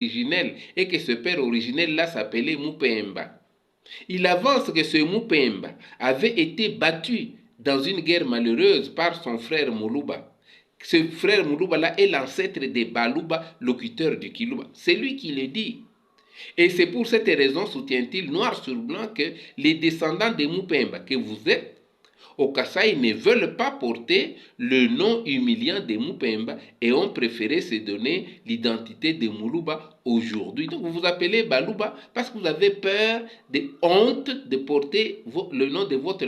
originel et que ce père originel-là s'appelait Mupemba. Il avance que ce Mupemba avait été battu dans une guerre malheureuse par son frère Muluba. Ce frère Muluba-là est l'ancêtre des Baluba, locuteurs du Kiluba. C'est lui qui le dit. Et c'est pour cette raison, soutient-il noir sur blanc, que les descendants de Mupemba que vous êtes, au Kasaï, ne veulent pas porter le nom humiliant de Mupemba et ont préféré se donner l'identité de Muluba aujourd'hui. Donc vous vous appelez Baluba parce que vous avez peur, de honte de porter le nom de votre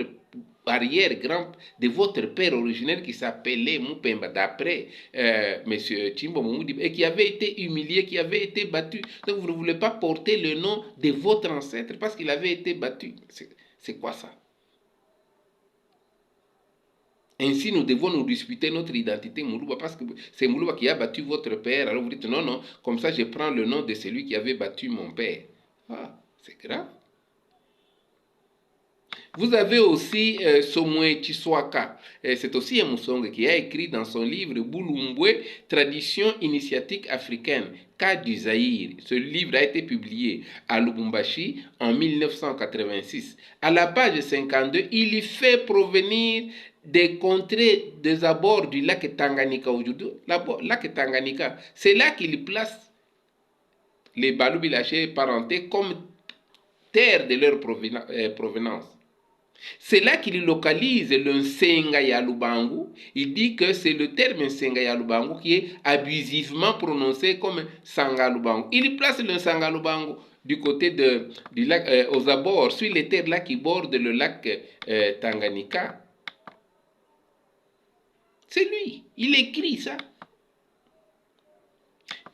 arrière-grand, de votre père originel qui s'appelait Mupemba, d'après M. Chimbo Momoudi, et qui avait été humilié, qui avait été battu. Donc vous ne voulez pas porter le nom de votre ancêtre parce qu'il avait été battu. C'est quoi ça? Ainsi, nous devons nous disputer notre identité Moulouba parce que c'est Moulouba qui a battu votre père. Alors vous dites non, non, comme ça je prends le nom de celui qui avait battu mon père. Ah, c'est grave. Vous avez aussi Somwe Chiswaka. C'est aussi un Moussongue qui a écrit dans son livre Bulumbwe, Tradition initiatique africaine, cas du Zaïre. Ce livre a été publié à Lubumbashi en 1986. À la page 52, il y fait provenir des contrées des abords du lac Tanganyika aujourd'hui. Lac Tanganyika, c'est là qu'il place les Balubilachés parentés comme terre de leur provenance. C'est là qu'il localise le Nsenga Yalubangu. Il dit que c'est le terme Nsenga Yalubangu qui est abusivement prononcé comme Sangalubangu. Il place le Sangalubangu du côté du lac, aux abords, sur les terres là qui bordent le lac Tanganyika. C'est lui, il écrit ça.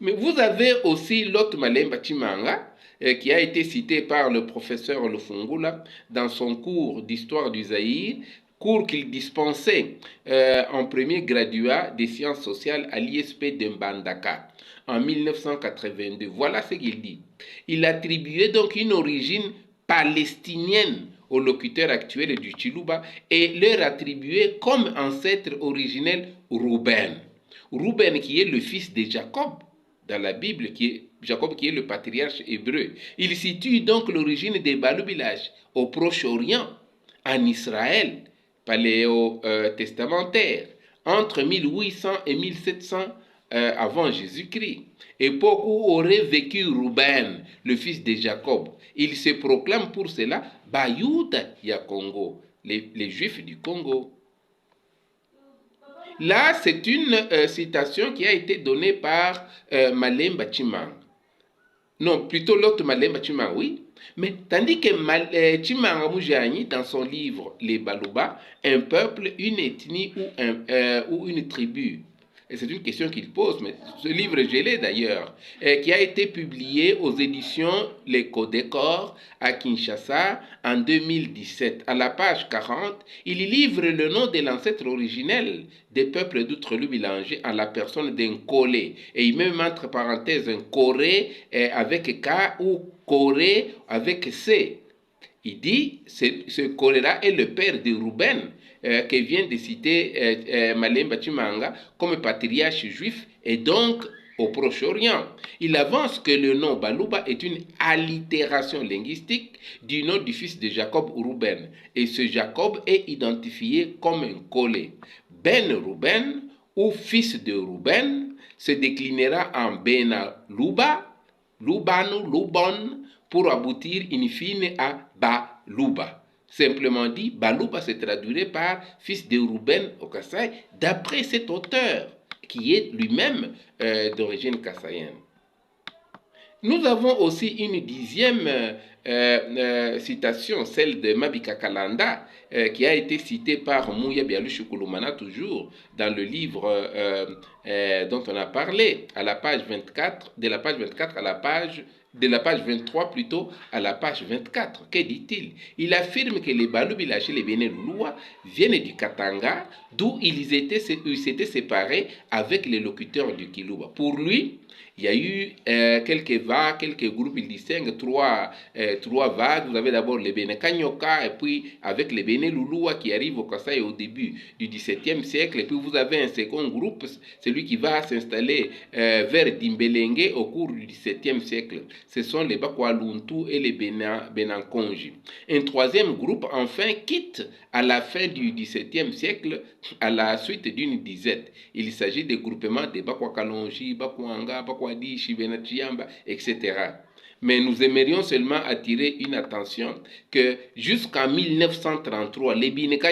Mais vous avez aussi l'autre Malemba Chimanga, qui a été cité par le professeur Lufungula dans son cours d'histoire du Zaïre, cours qu'il dispensait en premier graduat des sciences sociales à l'ISP de Mbandaka en 1982. Voilà ce qu'il dit. Il attribuait donc une origine palestinienne aux locuteurs actuels du Chiluba et leur attribuait comme ancêtre originel Rouben. Rouben qui est le fils de Jacob dans la Bible, Jacob qui est le patriarche hébreu. Il situe donc l'origine des Balubilages au Proche-Orient, en Israël, paléo-testamentaire, entre 1800 et 1700 avant Jésus-Christ, époque où aurait vécu Rouben, le fils de Jacob. Il se proclame pour cela Bayouda Yakongo, les Juifs du Congo. Là, c'est une citation qui a été donnée par Malemba Chimang. Non, plutôt l'autre Malemba Chimang, oui. Mais tandis que Chimanga Moujani, dans son livre Les Baluba, un peuple, une ethnie ou une tribu. Et c'est une question qu'il pose, mais ce livre, je l'ai d'ailleurs, qui a été publié aux éditions Les Codécors à Kinshasa en 2017. À la page 40, il livre le nom de l'ancêtre originel des peuples d'Outre-Loup-Mélanger en la personne d'un Kolé. Et il met même entre parenthèses un Koré avec K ou Koré avec C. Il dit, ce Koré-là est le père de Rouben, que vient de citer Malemba Chimanga comme patriarche juif et donc au Proche-Orient. Il avance que le nom Baluba est une allitération linguistique du nom du fils de Jacob Rouben. Et ce Jacob est identifié comme un collé. Ben Rouben ou fils de Rouben se déclinera en Bena Luba, Lubanu, Lubon, pour aboutir in fine à Baluba. Simplement dit, Baluba se traduirait par fils de Rouben au Kasaï, d'après cet auteur, qui est lui-même d'origine kassaïenne. Nous avons aussi une dixième citation, celle de Mabika Kalanda, qui a été citée par Mouya Bialushu Kouloumana, toujours dans le livre dont on a parlé, à la page 24, de la page 24 à la page de la page 23 plutôt à la page 24. Que dit-il? Il affirme que les Balubilaché, les Bénélouloua, viennent du Katanga, d'où ils s'étaient séparés avec les locuteurs du Kilouba. Pour lui, il y a eu quelques vagues, quelques groupes, il distingue trois vagues. Vous avez d'abord les Béné Kanyoka, et puis avec les Béné Louloua qui arrivent au Kasaï au début du XVIIe siècle. Et puis vous avez un second groupe, celui celui qui va s'installer vers Dimbelenge au cours du XVIIe siècle. Ce sont les Bakwaluntu et les Benankonji. Un troisième groupe, enfin, quitte à la fin du XVIIe siècle à la suite d'une disette. Il s'agit des groupements de Bakwakalonji, Bakwanga, Bakwadishi, Benachiamba, etc. Mais nous aimerions seulement attirer une attention que jusqu'en 1933, les Bineka